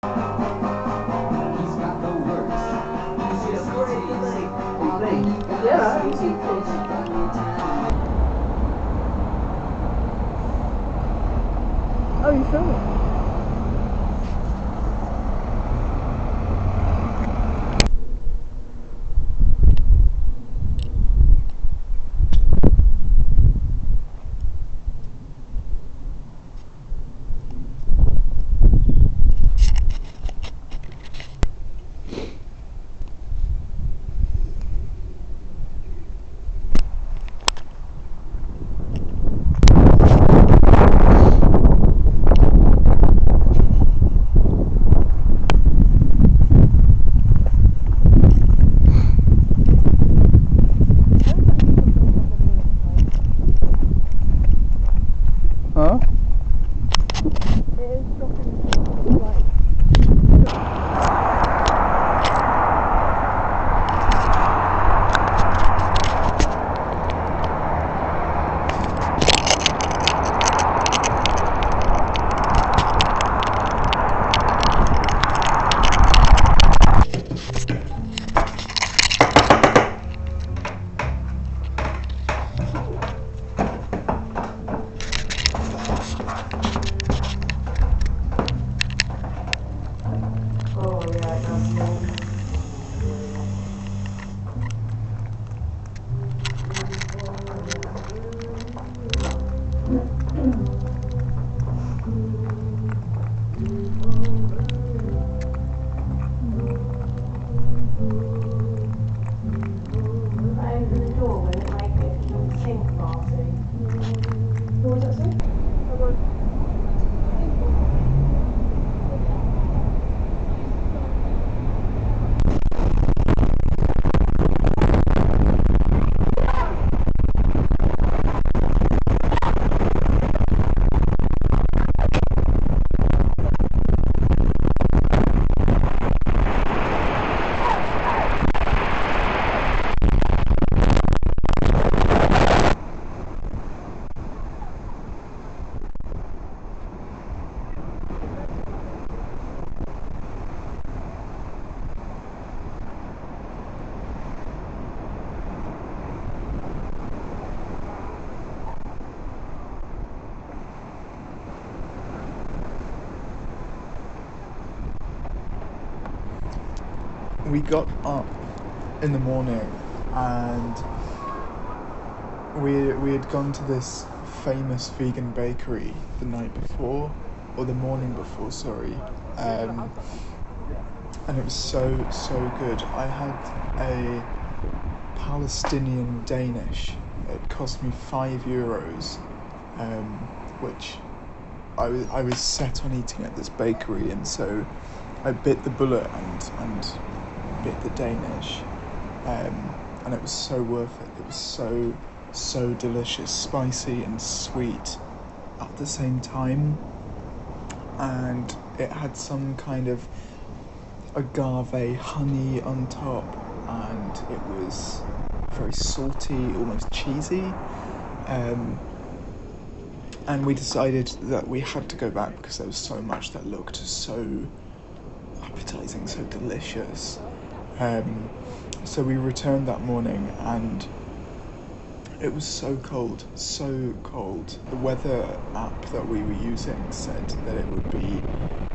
Oh, you filming? Huh? It is dropping like... We got up in the morning and we had gone to this famous vegan bakery the night before, or the morning before, sorry, and it was so good. I had a Palestinian Danish. It cost me €5, which I was set on eating at this bakery, and so I bit the bullet and bit the Danish, and it was so worth it. It was so delicious, spicy and sweet at the same time, and it had some kind of agave honey on top, and it was very salty, almost cheesy, and we decided that we had to go back because there was so much that looked so appetizing, so delicious. So we returned that morning, and it was so cold. The weather app that we were using said that it would be,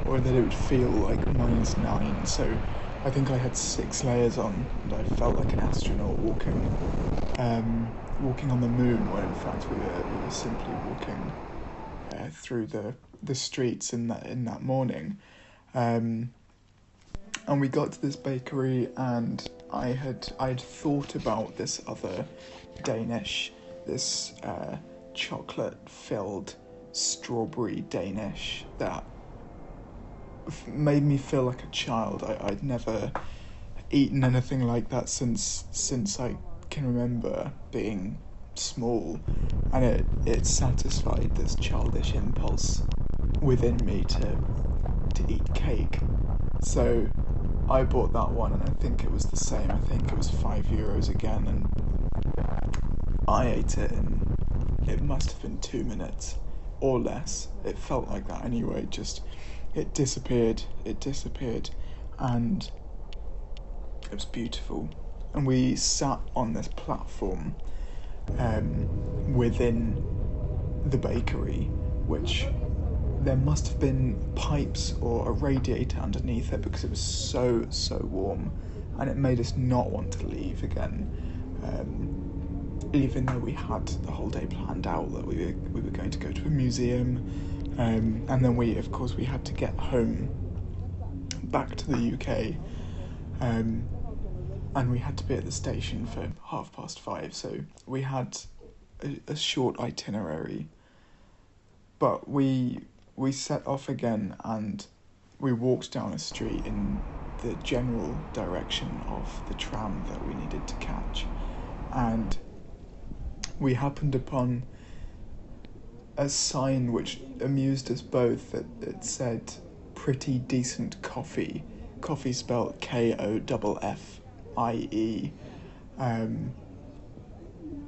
or that it would feel like -9. So I think I had 6 layers on, and I felt like an astronaut walking on the moon, when in fact we were simply walking through the streets in that morning. And we got to this bakery, and I'd thought about this other Danish, this chocolate-filled strawberry Danish that made me feel like a child. I'd never eaten anything like that since I can remember being small, and it satisfied this childish impulse within me to eat cake. So I bought that one, and I think it was the same. I think it was €5 again, and I ate it, and it must have been 2 minutes or less. It felt like that anyway. Just it disappeared. It disappeared, and it was beautiful. And we sat on this platform within the bakery, which there must have been pipes or a radiator underneath it because it was so warm, and it made us not want to leave again, even though we had the whole day planned out that we were going to go to a museum, and then we had to get home back to the UK, and we had to be at the station for 5:30, so we had a short itinerary. But we set off again, and we walked down a street in the general direction of the tram that we needed to catch, and we happened upon a sign which amused us both. It said "Pretty Decent Coffee," coffee spelled KOFFIE,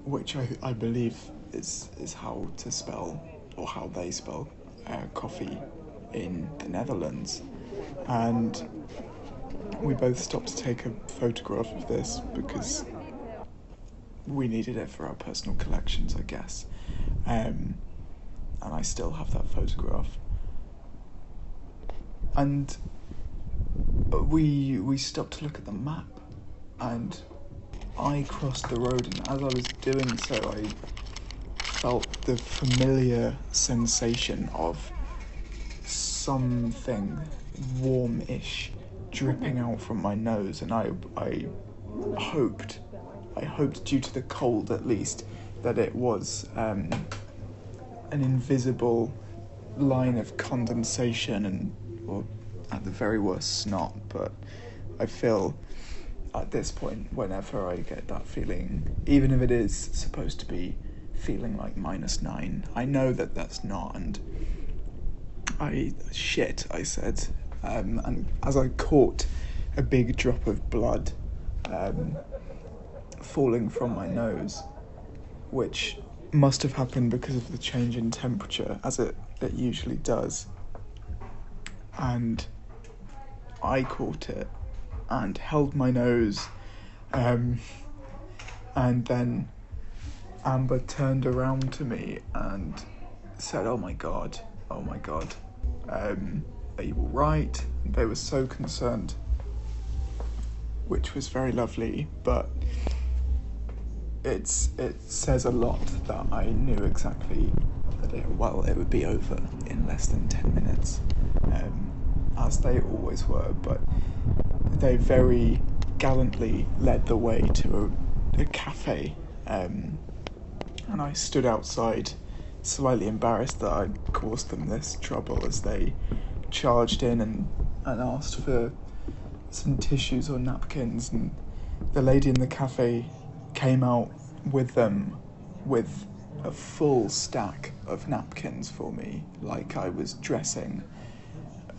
which I believe is how to spell, or how they spell coffee in the Netherlands. And we both stopped to take a photograph of this because we needed it for our personal collections, I guess. And I still have that photograph. And we stopped to look at the map, and I crossed the road, and as I was doing so, I felt the familiar sensation of something warm-ish dripping out from my nose, and I hoped due to the cold at least, that it was an invisible line of condensation or at the very worst snot. But I feel at this point, whenever I get that feeling, even if it is supposed to be feeling like -9, I know that that's not, and I said, and as I caught a big drop of blood falling from my nose, which must have happened because of the change in temperature, as it usually does, and I caught it and held my nose, and then Amber turned around to me and said, oh my god, are you all right? They were so concerned, which was very lovely, but it says a lot that I knew exactly that it would be over in less than 10 minutes, as they always were. But they very gallantly led the way to a cafe, and I stood outside, slightly embarrassed that I'd caused them this trouble, as they charged in and asked for some tissues or napkins, and the lady in the cafe came out with them with a full stack of napkins for me, like I was dressing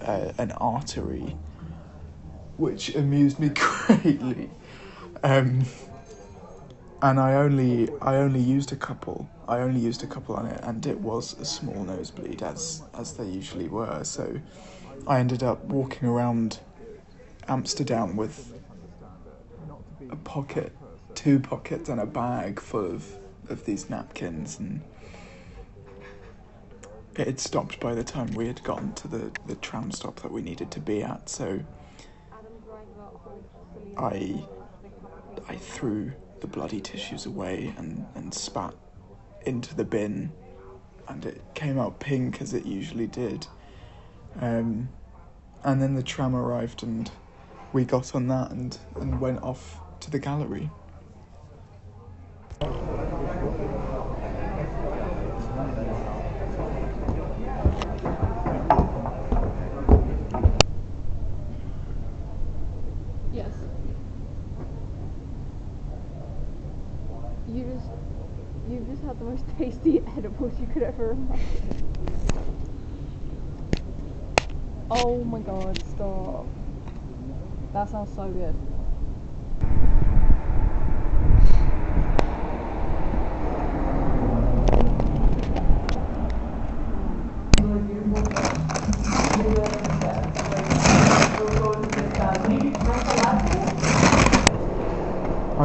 an artery, which amused me greatly. And I only used a couple. I only used a couple on it, and it was a small nosebleed, as they usually were. So I ended up walking around Amsterdam with two pockets and a bag full of these napkins, and it had stopped by the time we had gotten to the tram stop that we needed to be at. So I threw the bloody tissues away and spat into the bin, and it came out pink as it usually did. And then the tram arrived, and we got on that and went off to the gallery. Yes. You just had the most tasty edibles you could ever imagine. Oh my god, stop. That sounds so good.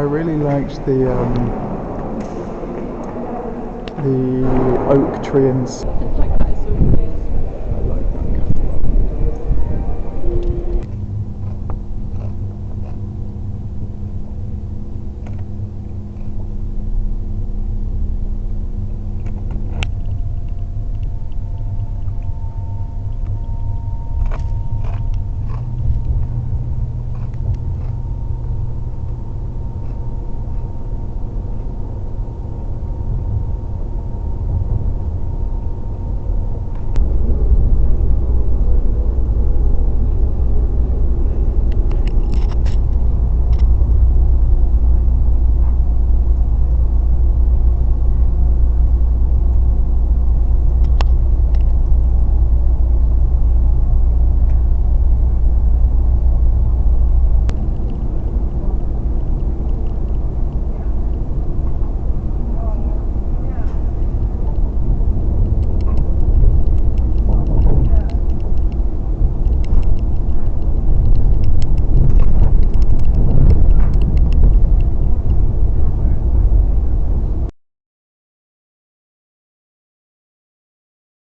really liked the oak tree and